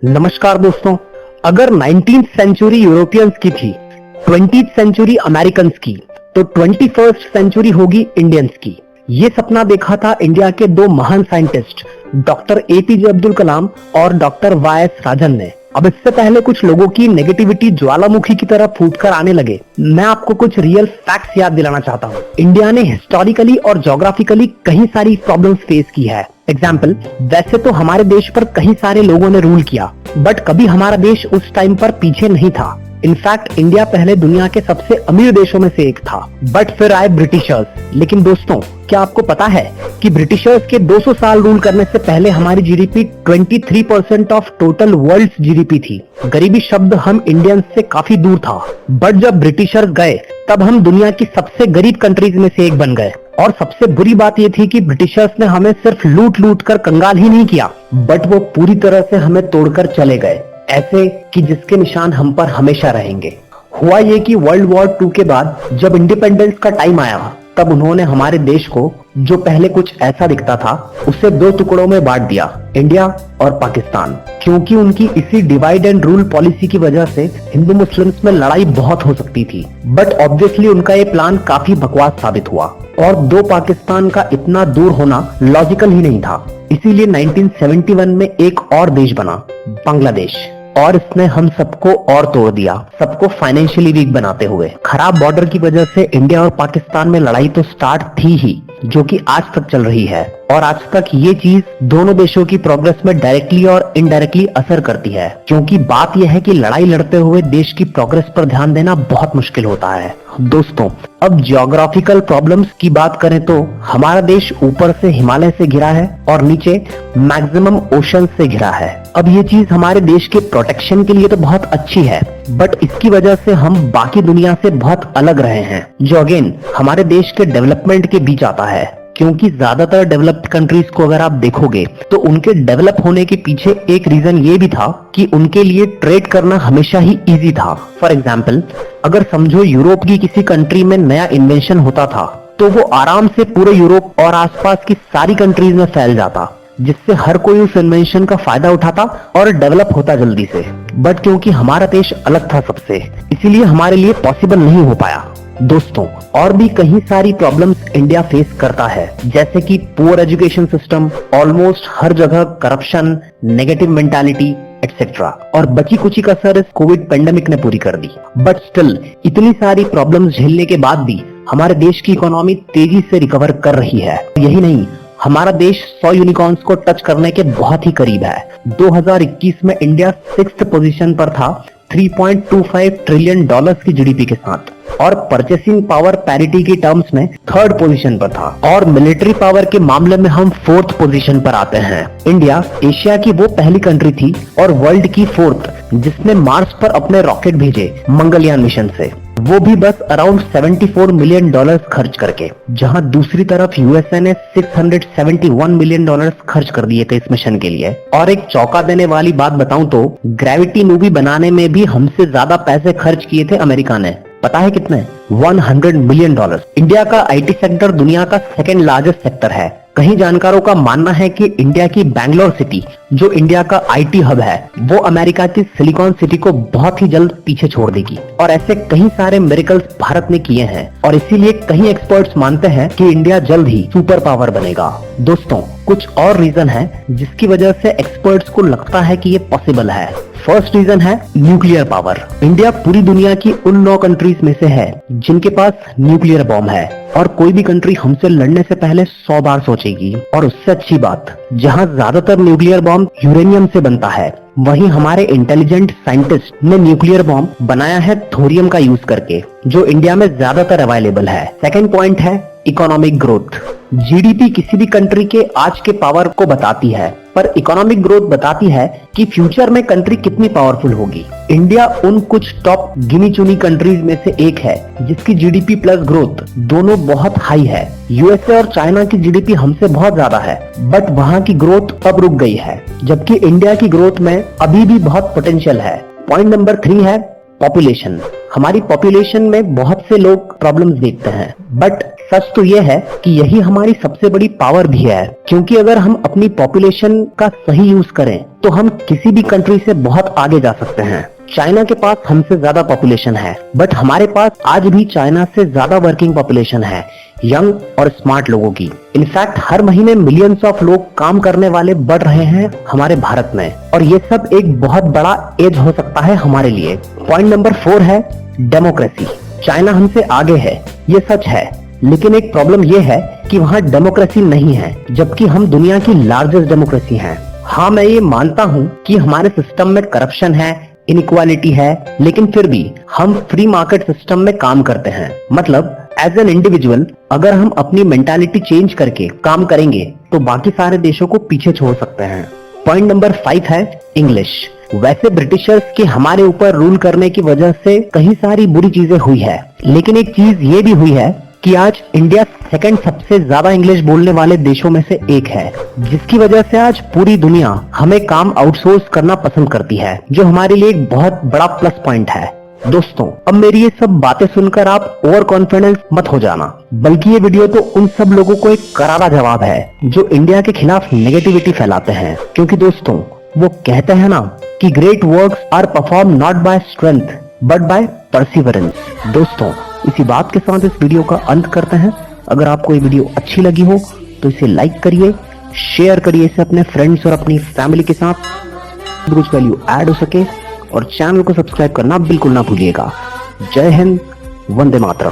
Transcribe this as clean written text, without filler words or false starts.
नमस्कार दोस्तों। अगर 19th सेंचुरी यूरोपियंस की थी, 20th सेंचुरी अमेरिकन की, तो 21st सेंचुरी होगी इंडियंस की। ये सपना देखा था इंडिया के दो महान scientist doctor APJ Abdul Kalam और डॉक्टर वाई.एस. राजन ने। अब इससे पहले कुछ लोगों की नेगेटिविटी ज्वालामुखी की तरह फूटकर आने लगे, मैं आपको कुछ रियल फैक्ट्स याद दिलाना चाहता हूँ। इंडिया ने हिस्टोरिकली और ज्योग्राफिकली कई सारी प्रॉब्लम्स फेस की है। एग्जाम्पल, वैसे तो हमारे देश पर कई सारे लोगों ने रूल किया, बट कभी हमारा देश उस टाइम पर पीछे नहीं था। इनफैक्ट इंडिया पहले दुनिया के सबसे अमीर देशों में से एक था, बट फिर आए ब्रिटिशर्स। लेकिन दोस्तों, क्या आपको पता है कि ब्रिटिशर्स के 200 साल रूल करने से पहले हमारी GDP 23% of total world GDP थी। गरीबी शब्द हम इंडियंस से काफी दूर था, बट जब ब्रिटिशर्स गए तब हम दुनिया की सबसे गरीब कंट्रीज में से एक बन गए। और सबसे बुरी बात ये थी कि ब्रिटिशर्स ने हमें सिर्फ लूट लूट कर कंगाल ही नहीं किया, बट वो पूरी तरह से हमें तोड़कर चले गए, ऐसे कि जिसके निशान हम पर हमेशा रहेंगे। हुआ ये कि वर्ल्ड वॉर 2 के बाद जब इंडिपेंडेंस का टाइम आया, तब उन्होंने हमारे देश को, जो पहले कुछ ऐसा दिखता था, उसे 2 टुकड़ों में बांट दिया, इंडिया और पाकिस्तान। क्योंकि उनकी इसी डिवाइड एंड रूल पॉलिसी की वजह से हिंदू मुस्लिम्स में लड़ाई बहुत हो सकती थी, बट ऑब्वियसली उनका ये प्लान काफी बकवास साबित हुआ और 2 पाकिस्तान का इतना दूर होना लॉजिकल ही नहीं था। इसीलिए 1971 में एक और देश बना, बांग्लादेश, और इसने हम सबको और तोड़ दिया, सबको फाइनेंशियली वीक बनाते हुए। खराब बॉर्डर की वजह से इंडिया और पाकिस्तान में लड़ाई तो स्टार्ट थी ही, जो कि आज तक चल रही है, और आज तक ये चीज दोनों देशों की प्रोग्रेस में डायरेक्टली और इनडायरेक्टली असर करती है। क्योंकि बात यह है कि लड़ाई लड़ते हुए देश की प्रोग्रेस पर ध्यान देना बहुत मुश्किल होता है। दोस्तों, अब ज्योग्राफिकल प्रॉब्लम्स की बात करें तो हमारा देश ऊपर से हिमालय से घिरा है और नीचे मैक्सिमम ओशन से घिरा है। अब ये चीज हमारे देश के प्रोटेक्शन के लिए तो बहुत अच्छी है, बट इसकी वजह से हम बाकी दुनिया से बहुत अलग रहे हैं, जो अगेन हमारे देश के डेवलपमेंट के बीच आता है। क्योंकि ज्यादातर डेवलप्ड कंट्रीज को अगर आप देखोगे तो उनके डेवलप होने के पीछे एक रीजन ये भी था कि उनके लिए ट्रेड करना हमेशा ही इजी था। फॉर एग्जाम्पल, अगर समझो यूरोप की किसी कंट्री में नया इन्वेंशन होता था, तो वो आराम से पूरे यूरोप और आसपास की सारी कंट्रीज में फैल जाता, जिससे हर कोई उस इन्वेंशन का फायदा उठाता और डेवलप होता जल्दी से। बट क्योंकि हमारा देश अलग था सबसे, इसीलिए हमारे लिए पॉसिबल नहीं हो पाया। दोस्तों, और भी कई सारी प्रॉब्लम्स इंडिया फेस करता है, जैसे कि पुअर एजुकेशन सिस्टम, ऑलमोस्ट हर जगह करप्शन, नेगेटिव मेंटालिटी एटसेट्रा, और बची कुची कसर इस कोविड पेंडेमिक ने पूरी कर दी। बट स्टिल इतनी सारी प्रॉब्लम्स झेलने के बाद भी हमारे देश की इकोनॉमी तेजी से रिकवर कर रही है। यही नहीं, हमारा देश 100 यूनिकॉर्न्स को टच करने के बहुत ही करीब है। 2021 में इंडिया 6th पोजीशन पर था, $3.25 ट्रिलियन की जीडीपी के साथ, और परचेसिंग पावर पैरिटी की टर्म्स में 3rd पोजीशन पर था, और मिलिट्री पावर के मामले में हम 4th पोजीशन पर आते हैं। इंडिया एशिया की वो पहली कंट्री थी और वर्ल्ड की 4th जिसने मार्स पर अपने रॉकेट भेजे मंगलयान मिशन से, वो भी बस अराउंड $74 मिलियन खर्च करके, जहां दूसरी तरफ यूएसए ने $671 मिलियन खर्च कर दिए थे इस मिशन के लिए। और एक चौंका देने वाली बात बताऊं तो ग्रेविटी मूवी बनाने में भी हमसे ज्यादा पैसे खर्च किए थे अमेरिका ने। पता है कितने? $100 मिलियन। इंडिया का आईटी सेक्टर दुनिया का 2nd लार्जेस्ट सेक्टर है। कई जानकारों का मानना है कि इंडिया की बैंगलोर सिटी, जो इंडिया का आईटी हब है, वो अमेरिका की सिलिकॉन सिटी को बहुत ही जल्द पीछे छोड़ देगी। और ऐसे कई सारे मिरेकल्स भारत ने किए हैं, और इसीलिए कई एक्सपर्ट्स मानते हैं कि इंडिया जल्द ही सुपर पावर बनेगा। दोस्तों, कुछ और रीजन है जिसकी वजह से एक्सपर्ट्स को लगता है कि ये पॉसिबल है। फर्स्ट रीजन है न्यूक्लियर पावर। इंडिया पूरी दुनिया की उन 9 कंट्रीज में से है जिनके पास न्यूक्लियर बॉम्ब है, और कोई भी कंट्री हमसे लड़ने से पहले 100 बार सोचेगी। और उससे अच्छी बात, जहां ज्यादातर न्यूक्लियर बॉम्ब यूरेनियम से बनता है, वहीं हमारे इंटेलिजेंट साइंटिस्ट ने न्यूक्लियर बॉम्ब बनाया है थोरियम का यूज करके, जो इंडिया में ज्यादातर अवेलेबल है। सेकंड पॉइंट है इकोनॉमिक ग्रोथ। जीडीपी किसी भी कंट्री के आज के पावर को बताती है, पर इकोनॉमिक ग्रोथ बताती है कि फ्यूचर में कंट्री कितनी पावरफुल होगी। इंडिया उन कुछ टॉप गिनी चुनी कंट्रीज में से एक है जिसकी जीडीपी प्लस ग्रोथ दोनों बहुत हाई है। यूएसए और चाइना की जीडीपी हमसे बहुत ज्यादा है, बट वहाँ की ग्रोथ अब रुक गई है, जबकि इंडिया की ग्रोथ में अभी भी बहुत पोटेंशियल है। पॉइंट नंबर 3 है पॉपुलेशन। हमारी पॉपुलेशन में बहुत से लोग प्रॉब्लम्स देखते हैं, बट सच तो ये है कि यही हमारी सबसे बड़ी पावर भी है, क्योंकि अगर हम अपनी पॉपुलेशन का सही यूज करें तो हम किसी भी कंट्री से बहुत आगे जा सकते हैं। चाइना के पास हमसे ज्यादा पॉपुलेशन है, बट हमारे पास आज भी चाइना से ज्यादा वर्किंग पॉपुलेशन है, यंग और स्मार्ट लोगों की। इनफैक्ट हर महीने मिलियंस ऑफ लोग काम करने वाले बढ़ रहे हैं हमारे भारत में, और ये सब एक बहुत बड़ा एज हो सकता है हमारे लिए। पॉइंट नंबर 4 है डेमोक्रेसी। चाइना हमसे आगे है, ये सच है, लेकिन एक प्रॉब्लम ये है कि वहाँ डेमोक्रेसी नहीं है, जबकि हम दुनिया की लार्जेस्ट डेमोक्रेसी हैं। हाँ, मैं ये मानता हूँ कि हमारे सिस्टम में करप्शन है, इनइक्वालिटी है, लेकिन फिर भी हम फ्री मार्केट सिस्टम में काम करते हैं। मतलब एज एन इंडिविजुअल अगर हम अपनी मेंटालिटी चेंज करके काम करेंगे तो बाकी सारे देशों को पीछे छोड़ सकते हैं। पॉइंट नंबर 5 है इंग्लिश। वैसे ब्रिटिशर्स के हमारे ऊपर रूल करने की वजह से कई सारी बुरी चीजें हुई है, लेकिन एक चीज ये भी हुई है कि आज इंडिया सेकंड सबसे ज्यादा इंग्लिश बोलने वाले देशों में से एक है, जिसकी वजह से आज पूरी दुनिया हमें काम आउटसोर्स करना पसंद करती है, जो हमारे लिए एक बहुत बड़ा प्लस पॉइंट है। दोस्तों, अब मेरी ये सब बातें सुनकर आप ओवर कॉन्फिडेंस मत हो जाना, बल्कि ये वीडियो तो उन सब लोगों को एक करारा जवाब है जो इंडिया के खिलाफ नेगेटिविटी फैलाते हैं। क्योंकि दोस्तों, वो कहते हैं ना कि great works are perform not by strength but by perseverance. दोस्तों, इसी बात के साथ इस वीडियो का अंत करते हैं। अगर आपको ये वीडियो अच्छी लगी हो तो इसे लाइक करिए, शेयर करिए इसे अपने फ्रेंड्स और अपनी फैमिली के साथ, कुछ वैल्यू ऐड हो सके, और चैनल को सब्सक्राइब करना बिल्कुल ना भूलिएगा। जय हिंद, वंदे मातरम।